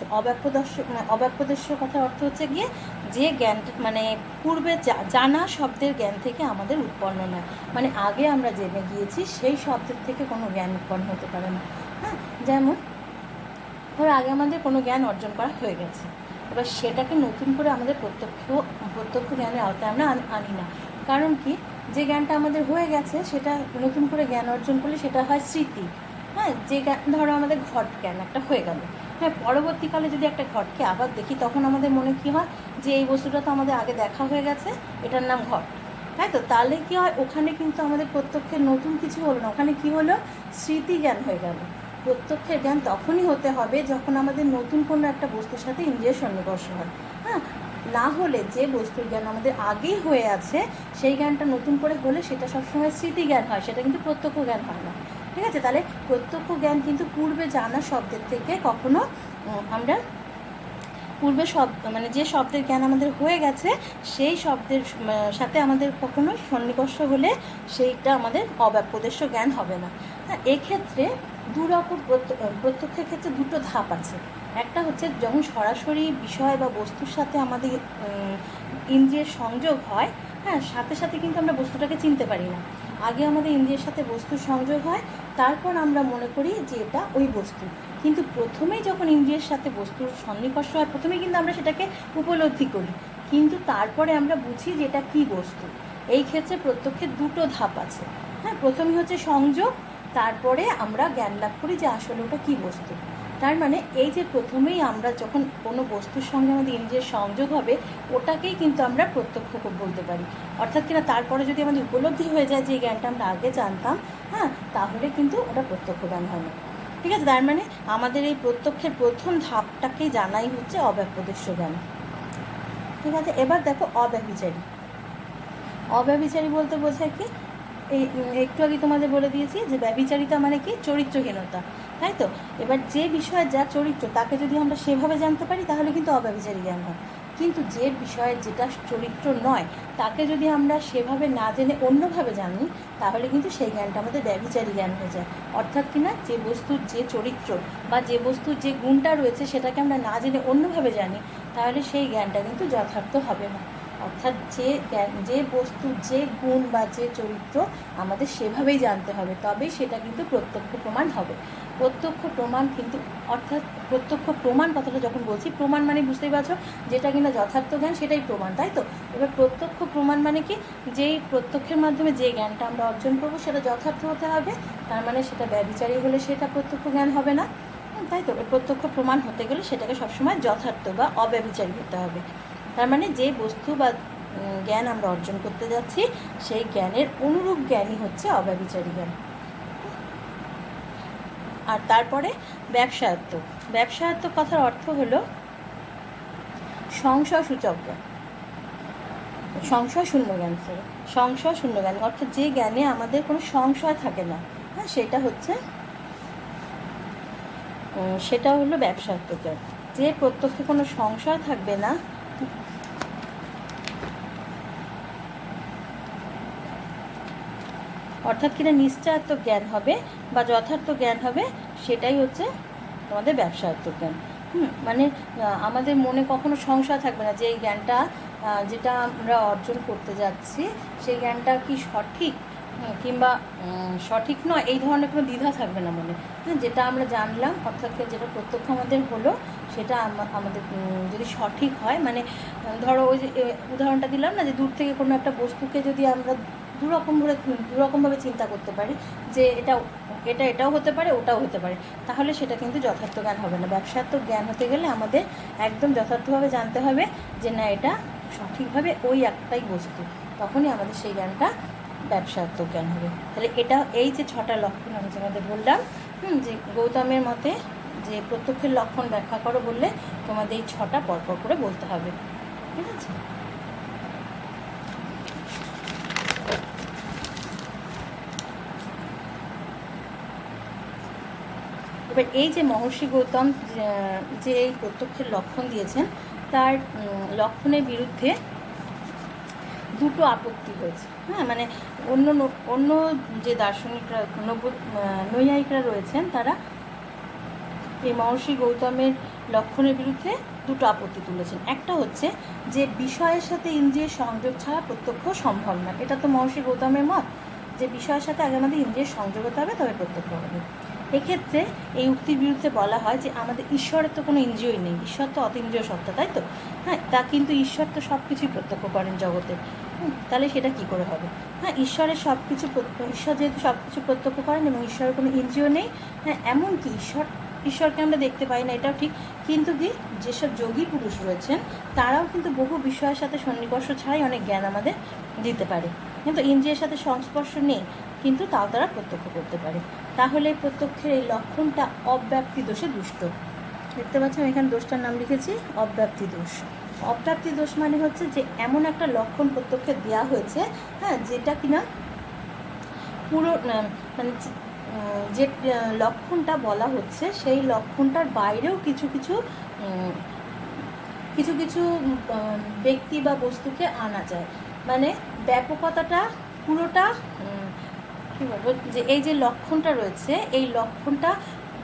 Speaker 1: অব্যাপ্যদেশ্য কথার অর্থ হচ্ছে গিয়ে যে জ্ঞান মানে পূর্বে জানা শব্দের জ্ঞান থেকে আমাদের উৎপন্ন নয়, মানে আগে আমরা জেনে গিয়েছি সেই শব্দের থেকে কোনো জ্ঞান উৎপন্ন হতে পারে না। হ্যাঁ, যেমন ধরো আগে আমাদের কোনো জ্ঞান অর্জন করা হয়ে গেছে, এবার সেটাকে নতুন করে আমাদের প্রত্যক্ষ জ্ঞানের আওতায় আমরা আনি না। কারণ কি? যে জ্ঞানটা আমাদের হয়ে গেছে সেটা নতুন করে জ্ঞান অর্জন করলে সেটা হয় স্মৃতি। হ্যাঁ, যে ধরো আমাদের ঘট জ্ঞান একটা হয়ে গেল, হ্যাঁ, পরবর্তীকালে যদি একটা ঘটকে আবার দেখি তখন আমাদের মনে কী হয় যে এই বস্তুটা তো আমাদের আগে দেখা হয়ে গেছে, এটার নাম ঘট, তাই তো? তাহলে কী হয়? ওখানে কিন্তু আমাদের প্রত্যক্ষের নতুন কিছু হলো না, ওখানে কী হলো? স্মৃতি জ্ঞান হয়ে গেল। প্রত্যক্ষের জ্ঞান তখনই হতে হবে যখন আমাদের নতুন কোনো একটা বস্তুর সাথে ইন্দ্রিয়ের সন্নিকর্ষ হয়। হ্যাঁ, না হলে যে বস্তুর জ্ঞান আমাদের আগেই হয়ে আছে সেই জ্ঞানটা নতুন করে হলে সেটা সবসময় স্মৃতি জ্ঞান হয়, সেটা কিন্তু প্রত্যক্ষ জ্ঞান হয় না। ঠিক আছে, তাহলে প্রত্যক্ষ জ্ঞান কিন্তু পূর্বে জানা শব্দের থেকে কখনো আমরা পূর্বে শব্দ মানে যে শব্দের জ্ঞান আমাদের হয়ে গেছে সেই শব্দের সাথে আমাদের কখনো সন্নিকর্ষ হলে সেইটা আমাদের অব্যাপদেশ্য জ্ঞান হবে না। হ্যাঁ, এক্ষেত্রে দুরকম প্রত্যক্ষের ক্ষেত্রে দুটো ধাপ আছে। একটা হচ্ছে যখন সরাসরি বিষয় বা বস্তুর সাথে আমাদের ইন্দ্রিয়ের সংযোগ হয়, হ্যাঁ, সাথে সাথে কিন্তু আমরা বস্তুটাকে চিনতে পারি না। আগে আমাদের ইন্দ্রিয়ের সাথে বস্তুর সংযোগ হয়, তারপর আমরা মনে করি যে এটা ওই বস্তু। কিন্তু প্রথমেই যখন ইন্দ্রিয়ের সাথে বস্তুর সন্নিকর্ষ হয়, প্রথমেই কিন্তু আমরা সেটাকে উপলব্ধি করি, কিন্তু তারপরে আমরা বুঝি যে এটা কী বস্তু। এই ক্ষেত্রে প্রত্যক্ষের দুটো ধাপ আছে। হ্যাঁ, প্রথমেই হচ্ছে সংযোগ, তারপরে আমরা জ্ঞান লাভ করি যে আসলে ওটা কী বস্তু। তার মানে এই যে প্রথমেই আমরা যখন কোনো বস্তুর সঙ্গে আমাদের ইন্দ্রিয়ের সংযোগ হবে, ওটাকেই কিন্তু আমরা প্রত্যক্ষ বলতে পারি। অর্থাৎ কিনা তারপরে যদি আমাদের উপলব্ধি হয়ে যায় যে জ্ঞানটা আমরা আগে জানতাম, হ্যাঁ, তাহলে কিন্তু ওটা প্রত্যক্ষ জ্ঞান হয় না। ঠিক আছে, তার মানে আমাদের এই প্রত্যক্ষের প্রথম ধাপটাকেই জানাই হচ্ছে অব্যাপদেশ্য জ্ঞান। ঠিক আছে, এবার দেখো অব্যভিচারী। অব্যভিচারী বলতে বোঝায় কি, এই একটু আগে তোমাদের বলে দিয়েছি যে ব্যভিচারিতা মানে কি, চরিত্রহীনতা, তাই তো। এবার যে বিষয়ের যা চরিত্র তাকে যদি আমরা সেভাবে জানতে পারি তাহলে কিন্তু অব্যভিচারী জ্ঞান হয়। কিন্তু যে বিষয়ের যেটা চরিত্র নয় তাকে যদি আমরা সেভাবে না জেনে অন্যভাবে জানি, তাহলে কিন্তু সেই জ্ঞানটা আমাদের ব্যভিচারী জ্ঞান হয়ে যায়। অর্থাৎ কিনা যে বস্তুর যে চরিত্র বা যে বস্তুর যে গুণটা রয়েছে সেটাকে আমরা না জেনে অন্যভাবে জানি, তাহলে সেই জ্ঞানটা কিন্তু যথার্থ হবে না। অর্থাৎ যে জ্ঞান, যে বস্তু, যে গুণ বা যে চরিত্র আমাদের সেভাবেই জানতে হবে, তবেই সেটা কিন্তু প্রত্যক্ষ প্রমাণ হবে। প্রত্যক্ষ প্রমাণ কিন্তু, অর্থাৎ প্রত্যক্ষ প্রমাণ কথাটা যখন বলছি, প্রমাণ মানে বুঝতেই পারছো যেটা কিনা যথার্থ জ্ঞান সেটাই প্রমাণ, তাই তো। এবার প্রত্যক্ষ প্রমাণ মানে কি, যেই প্রত্যক্ষের মাধ্যমে যে জ্ঞানটা আমরা অর্জন করবো সেটা যথার্থ হতে হবে। তার মানে সেটা ব্যভিচারী হলে সেটা প্রত্যক্ষ জ্ঞান হবে না, তাই তো। প্রত্যক্ষ প্রমাণ হতে গেলে সেটাকে সবসময় যথার্থ বা অব্যভিচারী হতে হবে। তার মানে যে বস্তু বা জ্ঞান আমরা অর্জন করতে যাচ্ছি সেই জ্ঞানের অনুরূপ জ্ঞানই হচ্ছে অব্যভিচারী জ্ঞান। আর তারপরে ব্যবসায়ত্ব। ব্যবসায়ত্ব কথার অর্থ হলো সংশয় সূচক জ্ঞান, সংশয় শূন্য জ্ঞান, সংশয় শূন্য জ্ঞান, অর্থাৎ যে জ্ঞানে আমাদের কোনো সংশয় থাকে না, হ্যাঁ, সেটা হলো ব্যবসায়ত্ব জ্ঞান। যে প্রত্যক্ষে কোনো সংশয় থাকবে না, অর্থাৎ কিনা নিশ্চয়ত্ব জ্ঞান হবে বা যথার্থ জ্ঞান হবে, সেটাই হচ্ছে তোমাদের ব্যবসায়ত্ব জ্ঞান। মানে আমাদের মনে কখনো সংশয় থাকবে না যে এই জ্ঞানটা যেটা আমরা অর্জন করতে যাচ্ছি সেই জ্ঞানটা কি সঠিক কিংবা সঠিক নয়, এই ধরনের কোনো দ্বিধা থাকবে না মনে। যেটা আমরা জানলাম, অর্থাৎ যেটা প্রত্যক্ষ আমাদের হলো, সেটা আমাদের যদি সঠিক হয়, মানে ধরো ওই যে উদাহরণটা দিলাম না, যে দূর থেকে কোনো একটা বস্তুকে যদি আমরা দুরকমভাবে চিন্তা করতে পারি যে এটাও হতে পারে, ওটাও হতে পারে, তাহলে সেটা কিন্তু যথার্থ জ্ঞান হবে না। ব্যবসায়ত্ব জ্ঞান হতে গেলে আমাদের একদম যথার্থভাবে জানতে হবে যে না, এটা সঠিকভাবে ওই একটাই বস্তু, তখনই আমাদের সেই জ্ঞানটা ব্যবসায়ত্ব জ্ঞান হবে। তাহলে এটা, এই যে 6টা লক্ষণ আমি তোমাদের বললাম, যে গৌতমের মতে যে প্রত্যক্ষের লক্ষণ ব্যাখ্যা করো বললে তোমাদের এই 6টা পরপর করে বলতে হবে, ঠিক আছে। এবার এই যে মহর্ষি গৌতম যে এই প্রত্যক্ষের লক্ষণ দিয়েছেন, তার লক্ষণের বিরুদ্ধে দুটো আপত্তি হয়েছে। হ্যাঁ, মানে অন্য যে দার্শনিকরা, নৈয়ায়িকরা রয়েছেন, তারা এই মহর্ষি গৌতমের লক্ষণের বিরুদ্ধে দুটো আপত্তি তুলেছেন। একটা হচ্ছে যে বিষয়ের সাথে ইন্দ্রিয়ের সংযোগ ছাড়া প্রত্যক্ষ সম্ভব না। এটা তো মহর্ষি গৌতমের মত, যে বিষয়ের সাথে আগে আমাদের ইন্দ্রিয়ের সংযোগ হতে হবে, তবে প্রত্যক্ষ হবে। এক্ষেত্রে এই উক্তির বিরুদ্ধে বলা হয় যে আমাদের ঈশ্বরের তো কোনো ইন্দ্রিয়ই নেই, ঈশ্বর তো অতীন্দ্রিয় সত্তা, তাই তো। হ্যাঁ, তা কিন্তু ঈশ্বর তো সব কিছুই প্রত্যক্ষ করেন জগতে, তাহলে সেটা কি করে হবে। হ্যাঁ, ঈশ্বর যেহেতু সব কিছু প্রত্যক্ষ করেন এবং ঈশ্বরের কোনো ইন্দ্রিয় নেই, হ্যাঁ, এমনকি ঈশ্বরকে আমরা দেখতে পাই না, এটাও ঠিক। কিন্তু কি, যেসব যোগী পুরুষ রয়েছেন তারাও কিন্তু বহু বিষয়ের সাথে সন্নিকর্ষ ছাড়াই অনেক জ্ঞান আমাদের দিতে পারে, কিন্তু ইন্দ্রিয়ের সাথে সংস্পর্শ নেই, কিন্তু তাও তারা প্রত্যক্ষ করতে পারে। তাহলে প্রত্যক্ষের এই লক্ষণটা অব্যাপ্তি দোষে দুষ্ট। দেখতে পাচ্ছি আমি এখানে দোষটার নাম লিখেছি অব্যাপ্তি দোষ। অব্যাপ্তি দোষ মানে হচ্ছে যে এমন একটা লক্ষণ প্রত্যক্ষে দেওয়া হয়েছে, হ্যাঁ, যেটা কিনা পুরো মানে যে লক্ষণটা বলা হচ্ছে সেই লক্ষণটার বাইরেও কিছু কিছু কিছু কিছু ব্যক্তি বা বস্তুকে আনা যায়, মানে ব্যাপকতাটা পুরোটা কী বলবো, যে এই যে লক্ষণটা রয়েছে এই লক্ষণটা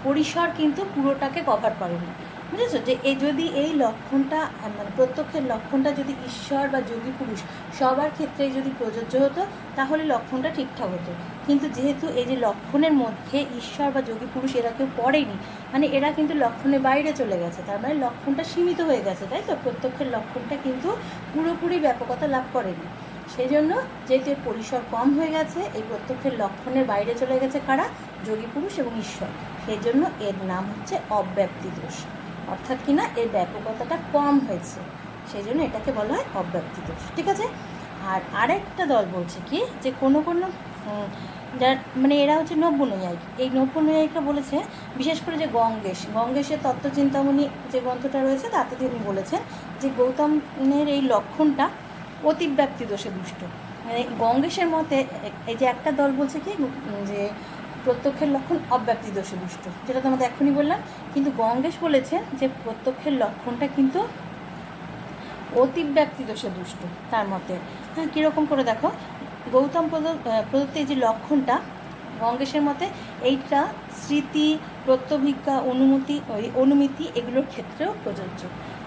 Speaker 1: পরিসর কিন্তু পুরোটাকে কভার করে না, বুঝেছো? যে এই যদি এই লক্ষণটা মানে প্রত্যক্ষের লক্ষণটা যদি ঈশ্বর বা যোগী পুরুষ সবার ক্ষেত্রেই যদি প্রযোজ্য হতো তাহলে লক্ষণটা ঠিকঠাক হতো, কিন্তু যেহেতু এই যে লক্ষণের মধ্যে ঈশ্বর বা যোগী পুরুষ এরা কেউ পড়েনি, মানে এরা কিন্তু লক্ষণের বাইরে চলে গেছে, তার মানে লক্ষণটা সীমিত হয়ে গেছে, তাই তো? প্রত্যক্ষের লক্ষণটা কিন্তু পুরোপুরি ব্যাপকতা লাভ করেনি, সেই জন্য যেহেতু এর পরিসর কম হয়ে গেছে, এই প্রত্যক্ষের লক্ষণের বাইরে চলে গেছে কারা? যোগী পুরুষ এবং ঈশ্বর, সেই জন্য এর নাম হচ্ছে অব্যাপ্তি দোষ, অর্থাৎ কিনা এর ব্যাপকতাটা কম হয়েছে, সেই জন্য এটাকে বলা হয় অব্যাপ্তি দোষ, ঠিক আছে? আর আরেকটা দল বলছে কি, যে কোনো কোনো যার মানে এরা হচ্ছে নব্য নৈয়ায়িক, এই নব্য নৈয়ায়িকরা বলেছে, বিশেষ করে যে গঙ্গেশের তত্ত্বচিন্তামণি যে গ্রন্থটা রয়েছে তাতে তিনি বলেছেন যে গৌতমের এই লক্ষণটা অতিব্যাপ্তি দোষে দুষ্ট, মানে গঙ্গেশের মতে এই যে একটা দল বলছে কি যে প্রত্যক্ষের লক্ষণ অব্যাপ্তি দোষে দুষ্ট, যেটা তোমাদের এখনই বললাম, কিন্তু গঙ্গেশ বলেছেন যে প্রত্যক্ষের লক্ষণটা কিন্তু অতিব্যাপ্তি দোষে দুষ্ট তার মতে। হ্যাঁ, কীরকম করে দেখো, গৌতম প্রদত্ত এই যে লক্ষণটা গঙ্গেশের মতে এইটা স্মৃতি, প্রত্যভিজ্ঞা, অনুমিতি এগুলোর ক্ষেত্রেও প্রযোজ্য,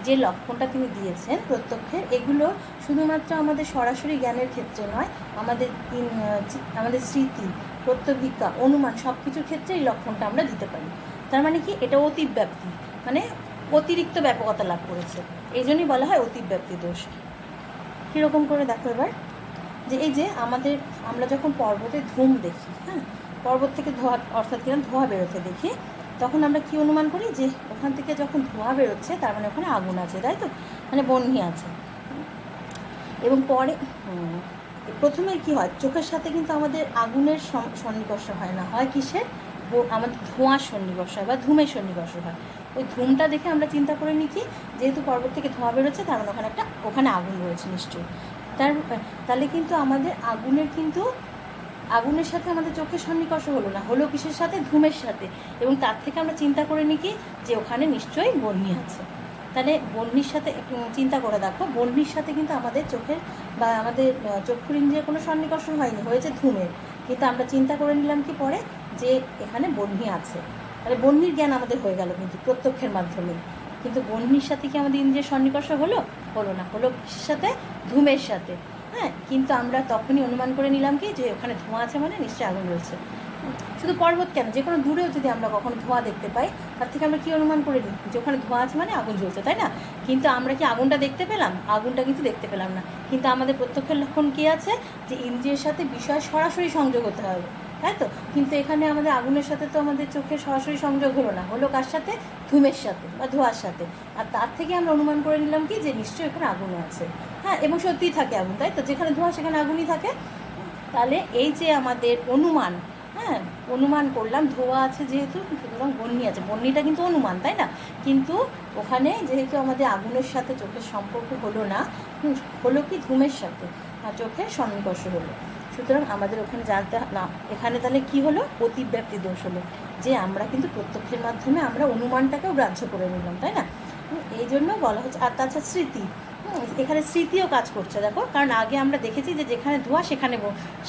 Speaker 1: যে লক্ষণটা তিনি দিয়েছেন প্রত্যক্ষের, এগুলো শুধুমাত্র আমাদের সরাসরি জ্ঞানের ক্ষেত্রে নয়, আমাদের স্মৃতি, প্রত্যভিজ্ঞা, অনুমান সব কিছুর ক্ষেত্রে এই লক্ষণটা আমরা দিতে পারি। তার মানে কি, এটা অতিব্যাপ্তি, মানে অতিরিক্ত ব্যাপকতা লাভ করেছে, এই জন্যই বলা হয় অতিব্যাপ্তি দোষ। কীরকম করে দেখো এবার, যে এই যে আমরা যখন পর্বতে ধূম দেখি, হ্যাঁ, পর্বত থেকে ধোঁয়া, অর্থাৎ কিনা ধোঁয়া বেরোতে দেখি, তখন আমরা কি অনুমান করি, যে ওখান থেকে যখন ধোঁয়া বেরোচ্ছে তার মানে ওখানে আগুন আছে, তাই তো, মানে বহ্নি আছে। এবং পরে প্রথমে কি হয়, চোখের সাথে কিন্তু আমাদের আগুনের সন্নিকর্ষ হয় না, হয় কিসের, আমাদের ধোঁয়ার সন্নিকর্ষ হয় বা ধূমের সন্নিকর্ষ হয়। ওই ধূমটা দেখে আমরা চিন্তা করে নিই কি, যেহেতু পর্বত থেকে ধোঁয়া বেরোচ্ছে তার মানে ওখানে আগুন রয়েছে নিশ্চয়ই। তাহলে কিন্তু আমাদের আগুনের সাথে আমাদের চোখের সন্নিকর্ষ হলো না, হলো কিসের সাথে, ধূমের সাথে, এবং তার থেকে আমরা চিন্তা করে নিই কি, যে ওখানে নিশ্চয়ই বহ্নি আছে। তাহলে বহ্নির সাথে চিন্তা করে দেখো, বহ্নির সাথে কিন্তু আমাদের চোখের বা আমাদের চক্ষুর ইন্দ্রিয়ের কোনো সন্নিকর্ষ হয়নি, হয়েছে ধূমের, কিন্তু আমরা চিন্তা করে নিলাম কি পরে, যে এখানে বহ্নি আছে, তাহলে বহ্নির জ্ঞান আমাদের হয়ে গেল কিন্তু প্রত্যক্ষের মাধ্যমে, কিন্তু বহ্নির সাথে কি আমাদের ইন্দ্রিয়ের সন্নিকর্ষ হলো না, হলো কিসের সাথে, ধূমের সাথে। হ্যাঁ, কিন্তু আমরা তখনই অনুমান করে নিলাম কি, যে ওখানে ধোঁয়া আছে মানে নিশ্চয়ই আগুন জ্বলছে। শুধু পর্বত কেন, যে কোনো দূরেও যদি আমরা কখনো ধোঁয়া দেখতে পাই, তার থেকে আমরা কী অনুমান করে নিই, যে ওখানে ধোঁয়া আছে মানে আগুন জ্বলছে, তাই না? কিন্তু আমরা কি আগুনটা দেখতে পেলাম? আগুনটা কিন্তু দেখতে পেলাম না, কিন্তু আমাদের প্রত্যক্ষের লক্ষণ কী আছে, যে ইন্দ্রিয়ের সাথে বিষয় সরাসরি সংযোগ হতে হবে, তাই তো? কিন্তু এখানে আমাদের আগুনের সাথে তো আমাদের চোখের সরাসরি সংযোগ হলো না, হলো কার সাথে, ধূমের সাথে বা ধোঁয়ার সাথে, আর তার থেকে আমরা অনুমান করে নিলাম কি, যে নিশ্চয়ই এখানে আগুন আছে। হ্যাঁ, এবং সত্যিই থাকে আগুন, তাই তো, যেখানে ধোঁয়া সেখানে আগুনই থাকে। তাহলে এই যে আমাদের অনুমান, হ্যাঁ, অনুমান করলাম ধোঁয়া আছে যেহেতু, সুতরাং বহ্নি আছে, বহ্নিটা কিন্তু অনুমান, তাই না? কিন্তু ওখানে যেহেতু আমাদের আগুনের সাথে চোখের সম্পর্ক হলো না, হলো কি, ধূমের সাথে, আর চোখের সন্নিকর্ষ হলো, সুতরাং আমাদের ওখানে জানতে না, এখানে তাহলে কি হলো, অতিব্যাপ্তি দোষ হলো, যে আমরা কিন্তু প্রত্যক্ষের মাধ্যমে আমরা অনুমানটাকেও গ্রাহ্য করে নিলাম, তাই না? এই জন্য বলা হচ্ছে। আর তাছাড়া স্মৃতি, এখানে স্মৃতিও কাজ করছে, দেখো, কারণ আগে আমরা দেখেছি যে যেখানে ধোঁয়া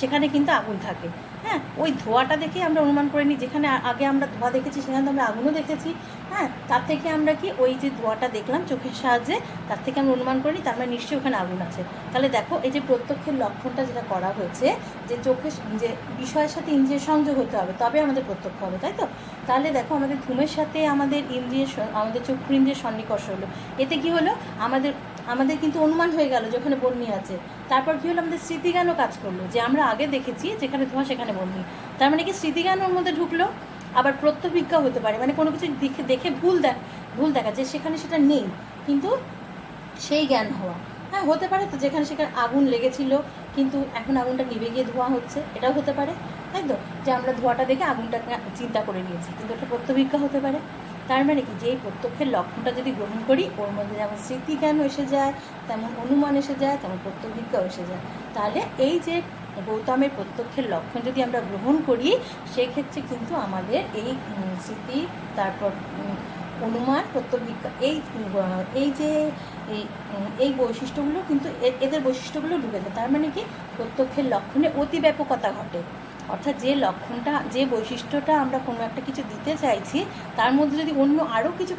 Speaker 1: সেখানে কিন্তু আগুন থাকে। হ্যাঁ, ওই ধোঁয়াটা দেখে আমরা অনুমান করে নিই, যেখানে আগে আমরা ধোঁয়া দেখেছি সেখানে তো আমরা আগুনও দেখেছি। হ্যাঁ, তার থেকে আমরা কি, ওই যে ধোঁয়াটা দেখলাম চোখের সাহায্যে, তার থেকে আমরা অনুমান করি তার মানে নিশ্চয়ই ওখানে আগুন আছে। তাহলে দেখো, এই যে প্রত্যক্ষের লক্ষণটা যেটা করা হয়েছে, যে চোখের যে বিষয়ের সাথে ইন্দ্রিয়ের সংযোগ হতে হবে তবে আমাদের প্রত্যক্ষ হবে, তাই তো? তাহলে দেখো, আমাদের ধূমের সাথে আমাদের চক্ষুর ইন্দ্রিয়ের সন্নিকর্ষ হলো, এতে কি হলো, আমাদের কিন্তু অনুমান হয়ে গেল যে ওখানে বহ্নি আছে। তারপর কী হলো, আমাদের স্মৃতিজ্ঞানও কাজ করলো, যে আমরা আগে দেখেছি যেখানে ধোঁয়া সেখানে বহ্নি, তার মানে কি স্মৃতিজ্ঞান ওর মধ্যে ঢুকলো। আবার প্রত্যভিজ্ঞা হতে পারে, মানে কোনো কিছু দেখে ভুল দেখা যে সেখানে সেটা নেই, কিন্তু সেই জ্ঞান হওয়া। হ্যাঁ, হতে পারে তো, যেখানে সেখানে আগুন লেগেছিল কিন্তু এখন আগুনটা নিভে গিয়ে ধোঁয়া হচ্ছে, এটাও হতে পারে, তাই তো, যে আমরা ধোঁয়াটা দেখে আগুনটাকে চিন্তা করে নিয়েছি, কিন্তু এটা প্রত্যভিজ্ঞা হতে পারে। তার মানে কি, যে এই প্রত্যক্ষের লক্ষণটা যদি গ্রহণ করি, ওর মধ্যে যেমন স্মৃতিজ্ঞান এসে যায়, তেমন অনুমান এসে যায়, তেমন প্রত্যভিজ্ঞাও এসে যায়। তাহলে এই যে গৌতমের প্রত্যক্ষের লক্ষণ যদি আমরা গ্রহণ করি, সেক্ষেত্রে কিন্তু আমাদের এই স্মৃতি, তারপর অনুমান, প্রত্যবিজ্ঞা, এই যে এই বৈশিষ্ট্যগুলো কিন্তু এদের বৈশিষ্ট্যগুলো ঢুকে যায়। তার মানে কি প্রত্যক্ষের লক্ষণে অতিব্যাপকতা ঘটে, অর্থাৎ যে লক্ষণটা, যে বৈশিষ্ট্যটা আমরা কোনো একটা কিছু দিতে চাইছি তার মধ্যে যদি অন্য আরও কিছু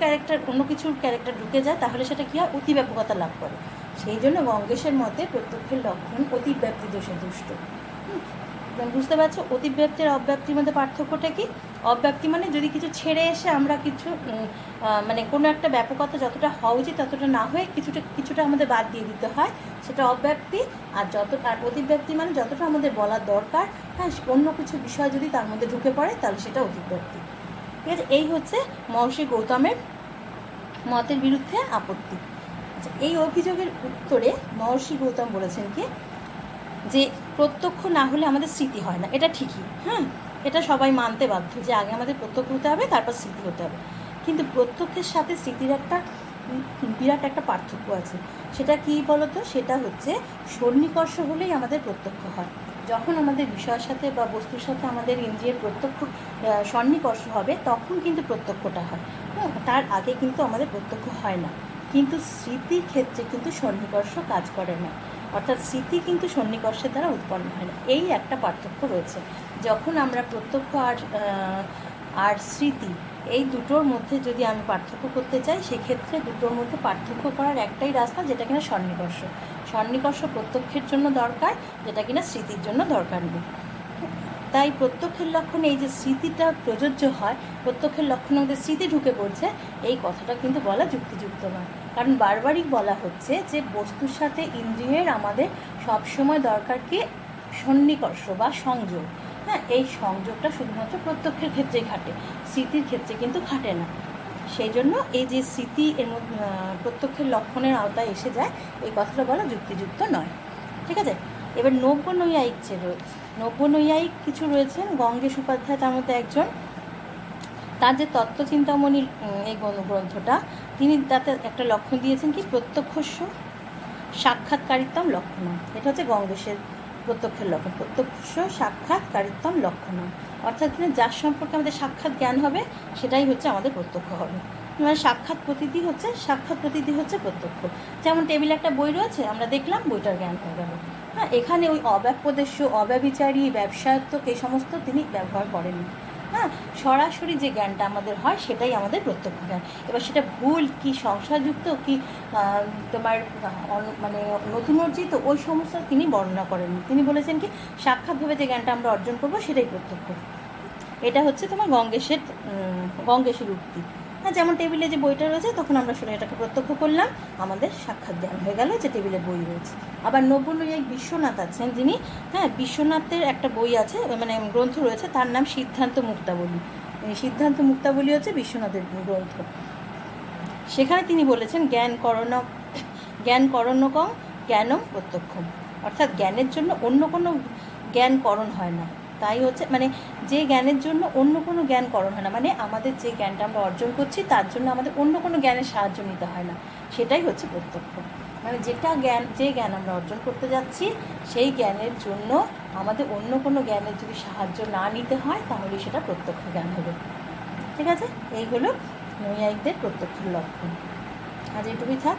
Speaker 1: অন্য কিছুর ক্যারেক্টার ঢুকে যায় তাহলে সেটা কী হয়, অতিব্যাপকতা লাভ করে। সেই জন্য গঙ্গেশের মতে প্রত্যক্ষের লক্ষণ অতিব্যাপ্তি দোষে দুষ্ট। বুঝতে পারছো অতিব্যাপ্তি আর অব্যাপ্তির মধ্যে পার্থক্যটা কি? অব্যাপ্তি মানে যদি কিছু ছেড়ে এসে আমরা কিছু মানে কোনো একটা ব্যাপকতা যতটা হওয়া উচিত ততটা না হয়ে কিছুটা আমাদের বাদ দিয়ে দিতে হয়, সেটা অব্যাপ্তি। আর অতিব্যাপ্তি মানে যতটা আমাদের বলার দরকার, হ্যাঁ, অন্য কিছু বিষয় যদি তার মধ্যে ঢুকে পড়ে তাহলে সেটা অতিব্যাপ্তি। ঠিক আছে, এই হচ্ছে মহর্ষি গৌতমের মতের বিরুদ্ধে আপত্তি। আচ্ছা, এই অভিযোগের উত্তরে মহর্ষি গৌতম বলেছেন কি, যে প্রত্যক্ষ না হলে আমাদের স্মৃতি হয় না। এটা ঠিকই, হ্যাঁ, এটা সবাই মানতে বাধ্য যে আগে আমাদের প্রত্যক্ষ হতে হবে, তারপর স্মৃতি হতে হবে। কিন্তু প্রত্যক্ষের সাথে স্মৃতির একটা বিরাট একটা পার্থক্য আছে। সেটা কী বলতো? সেটা হচ্ছে সন্নিকর্ষ হলেই আমাদের প্রত্যক্ষ হয়। যখন আমাদের বিষয়ের সাথে বা বস্তুর সাথে আমাদের ইন্দ্রিয়ের প্রত্যক্ষ সন্নিকর্ষ হবে তখন কিন্তু প্রত্যক্ষটা হয়, তার আগে কিন্তু আমাদের প্রত্যক্ষ হয় না। কিন্তু স্মৃতির ক্ষেত্রে কিন্তু সন্নিকর্ষ কাজ করে না, অর্থাৎ স্মৃতি কিন্তু সন্নিকর্ষের দ্বারা উৎপন্ন হয় না। এই একটা পার্থক্য রয়েছে। যখন আমরা প্রত্যক্ষ আর স্মৃতি এই দুটোর মধ্যে যদি আমি পার্থক্য করতে চাই, সেক্ষেত্রে দুটোর মধ্যে পার্থক্য করার একটাই রাস্তা, যেটা কিনা সন্নিকর্ষ। সন্নিকর্ষ প্রত্যক্ষের জন্য দরকার, যেটা কিনা স্মৃতির জন্য দরকার নেই। তাই প্রত্যক্ষের লক্ষণে এই যে স্মৃতিটা প্রযোজ্য হয়, প্রত্যক্ষের লক্ষণে আমাদের স্মৃতি ঢুকে পড়ছে, এই কথাটা কিন্তু বলা যুক্তিযুক্ত নয়। কারণ বারবারই বলা হচ্ছে যে বস্তুর সাথে ইন্দ্রিয়ের আমাদের সবসময় দরকার কি, সন্নিকর্ষ বা সংযোগ। হ্যাঁ, এই সংযোগটা শুধুমাত্র প্রত্যক্ষের ক্ষেত্রেই খাটে, স্মৃতির ক্ষেত্রে কিন্তু খাটে না। সেই জন্য এই যে স্মৃতি এর মধ্যে প্রত্যক্ষের লক্ষণের আওতায় এসে যায়, এই কথাটা বলা যুক্তিযুক্ত নয়। ঠিক আছে, এবার নব্য নৈয়ায়িক নব্য নৈয়ায়িক কিছু রয়েছেন, গঙ্গেশ উপাধ্যায় তার মধ্যে একজন। তার যে তত্ত্বচিন্তামণির এই গ্রন্থটা, তিনি তাতে একটা লক্ষণ দিয়েছেন কি, প্রত্যক্ষস্য সাক্ষাৎকারিত্বম লক্ষণম। এটা হচ্ছে গঙ্গেশের প্রত্যক্ষের লক্ষণ, প্রত্যক্ষ সাক্ষাৎকারিত্বম লক্ষণম। অর্থাৎ যার সম্পর্কে আমাদের সাক্ষাৎ জ্ঞান হবে সেটাই হচ্ছে আমাদের প্রত্যক্ষ হবে। মানে সাক্ষাৎ প্রতীতি হচ্ছে প্রত্যক্ষ। যেমন টেবিলে একটা বই রয়েছে, আমরা দেখলাম, বইটার জ্ঞান হয়ে গেল। হ্যাঁ, এখানে ওই অব্যাপদেশ্য, অব্যভিচারী, ব্যবসায়ত্বক এই সমস্ত তিনি ব্যবহার করেননি। হ্যাঁ, সরাসরি যে জ্ঞানটা আমাদের হয় সেটাই আমাদের প্রত্যক্ষ জ্ঞান। এবার সেটা ভুল কি সংসারযুক্ত কি তোমার মানে নতুন অর্জিত, ওই সমস্ত তিনি বর্ণনা করেননি। তিনি বলেছেন কি, সাক্ষাৎভাবে যে জ্ঞানটা আমরা অর্জন করবো সেটাই প্রত্যক্ষ। এটা হচ্ছে তোমার গঙ্গেশের উক্তি। হ্যাঁ, যেমন টেবিলে যে বইটা রয়েছে তখন আমরা শুনে এটাকে প্রত্যক্ষ করলাম, আমাদের সাক্ষাৎ জ্ঞান হয়ে গেল যে টেবিলে বই রয়েছে। আবার নব্য নৈয়ায়িক বিশ্বনাথ আছেন যিনি, হ্যাঁ, বিশ্বনাথের একটা বই আছে, মানে গ্রন্থ রয়েছে, তার নাম সিদ্ধান্ত মুক্তাবলী। সিদ্ধান্ত মুক্তাবলী হচ্ছে বিশ্বনাথের গ্রন্থ। সেখানে তিনি বলেছেন জ্ঞানকরণকং জ্ঞানম প্রত্যক্ষম, অর্থাৎ জ্ঞানের জন্য অন্য কোনো জ্ঞানকরণ হয় না। তাই হচ্ছে মানে যে জ্ঞানের জন্য অন্য কোনো জ্ঞানকরণ হয় না, মানে আমাদের যে জ্ঞানটা আমরা অর্জন করছি তার জন্য আমাদের অন্য কোনো জ্ঞানের সাহায্য নিতে হয় না, সেটাই হচ্ছে প্রত্যক্ষ। মানে যে জ্ঞান আমরা অর্জন করতে যাচ্ছি সেই জ্ঞানের জন্য আমাদের অন্য কোনো জ্ঞানের যদি সাহায্য না নিতে হয় তাহলে সেটা প্রত্যক্ষ জ্ঞান হবে। ঠিক আছে, এই হলো নৈয়ায়িকদের প্রত্যক্ষের লক্ষণ। আজ এইটুকুই থাক।